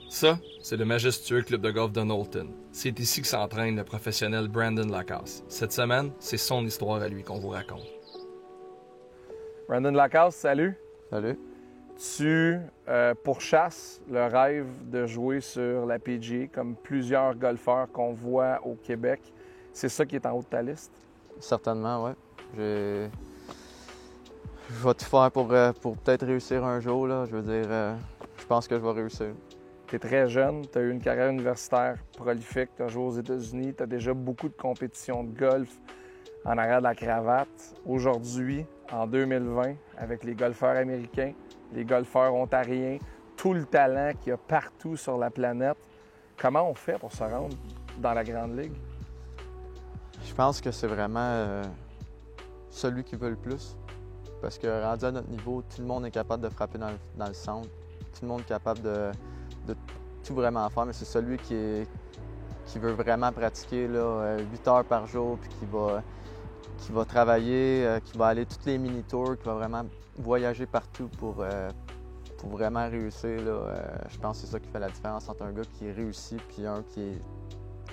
Ça, c'est le majestueux club de golf de Knowlton. C'est ici que s'entraîne le professionnel Brandon Lacasse. Cette semaine, c'est son histoire à lui qu'on vous raconte. Brandon Lacasse, salut. Salut. Tu pourchasses le rêve de jouer sur la PGA comme plusieurs golfeurs qu'on voit au Québec. C'est ça qui est en haut de ta liste? Certainement, oui. Je vais tout faire pour peut-être réussir un jour. Là. Je veux dire, je pense que je vais réussir. Tu es très jeune, tu as eu une carrière universitaire prolifique, tu as joué aux États-Unis, tu as déjà beaucoup de compétitions de golf en arrière de la cravate. Aujourd'hui, en 2020, avec les golfeurs américains, les golfeurs ontariens, tout le talent qu'il y a partout sur la planète, comment on fait pour se rendre dans la Grande Ligue? Je pense que c'est vraiment celui qui veut le plus. Parce que rendu à notre niveau, tout le monde est capable de frapper dans le centre. Tout le monde est capable de tout vraiment faire, mais c'est celui qui veut vraiment pratiquer là, 8 heures par jour, puis qui va travailler, qui va aller toutes les mini-tours, qui va vraiment voyager partout pour vraiment réussir. Là. Je pense que c'est ça qui fait la différence entre un gars qui réussit et un qui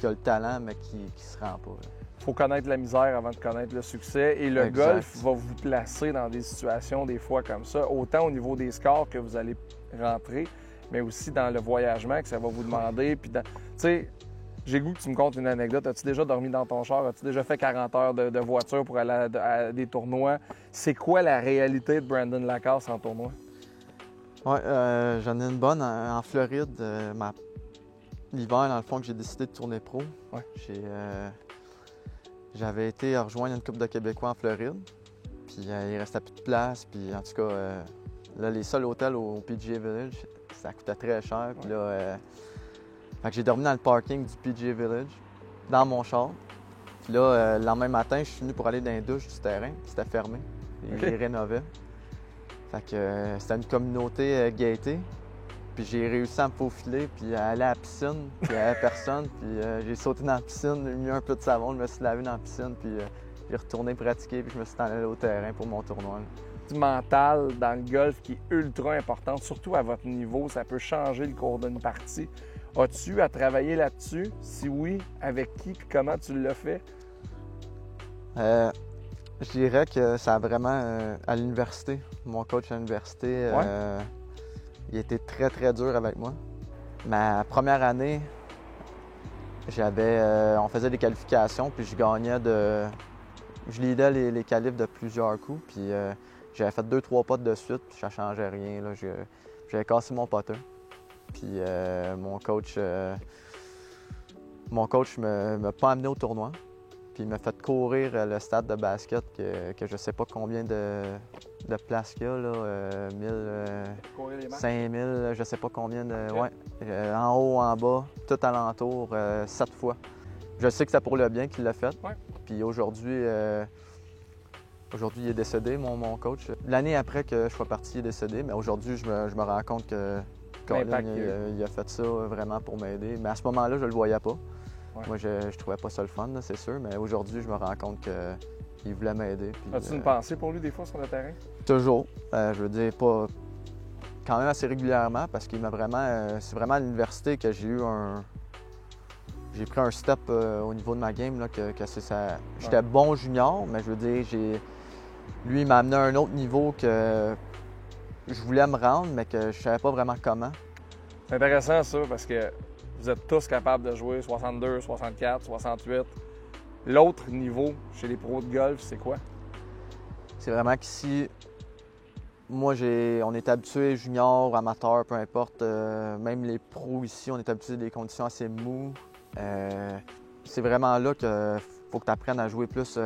a le talent, mais qui ne se rend pas. Il faut connaître la misère avant de connaître le succès. Et le Exact. golf va vous placer dans des situations des fois comme ça, autant au niveau des scores que vous allez rentrer, mais aussi dans le voyagement que ça va vous demander. Puis, tu sais, j'ai goût que tu me contes une anecdote. As-tu déjà dormi dans ton char? As-tu déjà fait 40 heures de voiture pour aller à des tournois? C'est quoi la réalité de Brandon Lacasse en tournoi? Oui, j'en ai une bonne en Floride. L'hiver, dans le fond, que j'ai décidé de tourner pro. Ouais. J'avais été rejoindre une couple de Québécois en Floride. Puis il restait plus de place. Puis en tout cas, là, les seuls hôtels au PGA Village, ça coûtait très cher. Puis là, fait que j'ai dormi dans le parking du PGA Village, dans mon char. Puis là, le lendemain matin, je suis venu pour aller dans les douches du terrain. C'était fermé. Ils les rénovaient. Fait que c'était une communauté gatée. Puis j'ai réussi à me faufiler, puis à aller à la piscine, puis il n'y avait personne. Puis j'ai sauté dans la piscine, j'ai mis un peu de savon, je me suis lavé dans la piscine, puis j'ai retourné pratiquer, puis je me suis allé au terrain pour mon tournoi. Du mental dans le golf qui est ultra important, surtout à votre niveau, ça peut changer le cours d'une partie. As-tu eu à travailler là-dessus? Si oui, avec qui et comment tu l'as fait? Je dirais que ça a vraiment à l'université. Mon coach à l'université, il était très, très dur avec moi. Ma première année, on faisait des qualifications, puis je gagnais je leadais les qualifs de plusieurs coups, puis j'avais fait 2-3 potes de suite, puis ça changeait rien. Là. J'avais cassé mon putter. Puis mon coach m'a pas amené au tournoi. Puis il m'a fait courir le stade de basket que je sais pas combien de places qu'il y a, là, 1000, 5000, je sais pas combien de... Okay. Ouais, en haut, en bas, tout alentour, 7 fois. Je sais que c'est pour le bien qu'il l'a fait. Ouais. Puis aujourd'hui, il est décédé, mon coach. L'année après que je sois parti, il est décédé, mais aujourd'hui, je me rends compte que Colin, il a fait ça vraiment pour m'aider. Mais à ce moment-là, je le voyais pas. Ouais. Moi, je trouvais pas ça le fun, là, c'est sûr, mais aujourd'hui, je me rends compte qu'il voulait m'aider. As-tu une pensée pour lui des fois sur le terrain? Toujours. Je veux dire, pas quand même assez régulièrement, parce qu'il m'a vraiment... c'est vraiment à l'université que j'ai eu J'ai pris un step au niveau de ma game, là, que c'est ça. J'étais bon junior, mais je veux dire, lui, il m'a amené à un autre niveau que je voulais me rendre, mais que je savais pas vraiment comment. C'est intéressant ça, parce que vous êtes tous capables de jouer 62, 64, 68. L'autre niveau chez les pros de golf, c'est quoi? C'est vraiment qu'ici, moi, on est habitué, junior, amateur, peu importe. Même les pros ici, on est habitué à des conditions assez moues. C'est vraiment là qu'il faut que tu apprennes à jouer plus,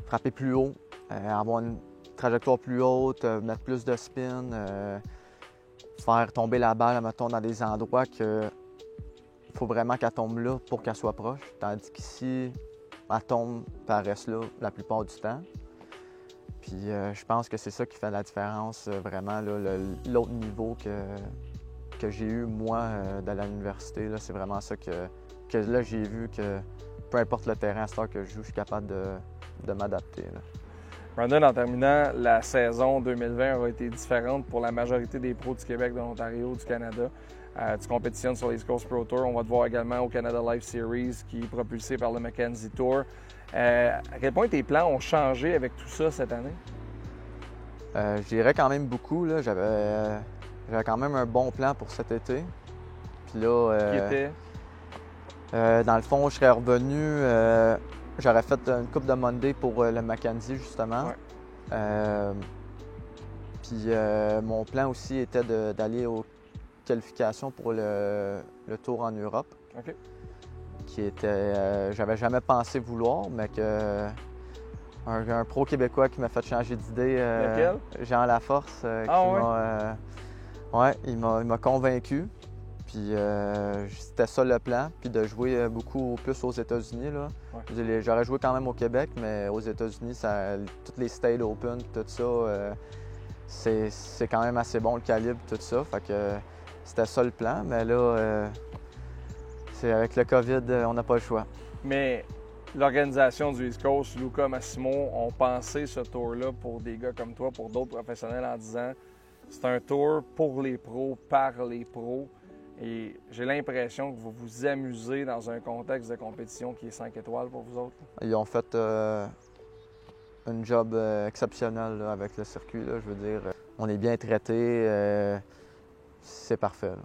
frapper plus haut, avoir une trajectoire plus haute, mettre plus de spin, faire tomber la balle, mettons, dans des endroits que il faut vraiment qu'elle tombe là pour qu'elle soit proche. Tandis qu'ici, elle tombe, puis elle reste là la plupart du temps. Puis je pense que c'est ça qui fait la différence, vraiment, là, l'autre niveau que j'ai eu, moi, de l'université. C'est vraiment ça que là, j'ai vu que peu importe le terrain à cette heure que je joue, je suis capable de m'adapter. Là. Brandon, en terminant, la saison 2020 aura été différente pour la majorité des pros du Québec, de l'Ontario, du Canada. Tu compétitionnes sur l'East Coast Pro Tour. On va te voir également au Canada Life Series, qui est propulsé par le Mackenzie Tour. À quel point tes plans ont changé avec tout ça cette année? Je dirais quand même beaucoup. J'avais quand même un bon plan pour cet été. Puis là, Qui était? dans le fond, je serais revenu. J'aurais fait une coupe de Monday pour le Mackenzie, justement. Ouais. Puis mon plan aussi était d'aller aux qualifications pour le Tour en Europe. OK. Qui était. J'avais jamais pensé vouloir, mais que. Un pro québécois qui m'a fait changer d'idée. Lequel? Jean Laforce. Il m'a convaincu. Puis c'était ça le plan, puis de jouer beaucoup plus aux États-Unis. Là. Ouais. J'aurais joué quand même au Québec, mais aux États-Unis, toutes les State Open, tout ça, c'est quand même assez bon le calibre, tout ça. Fait que c'était ça le plan, mais là, c'est avec le COVID, on n'a pas le choix. Mais l'organisation du East Coast, Luca Massimo, ont pensé ce tour-là pour des gars comme toi, pour d'autres professionnels, en disant c'est un tour pour les pros, par les pros. Et j'ai l'impression que vous vous amusez dans un contexte de compétition qui est 5 étoiles pour vous autres. Ils ont fait un job exceptionnel là, avec le circuit. Là, je veux dire, on est bien traité. C'est parfait. Là.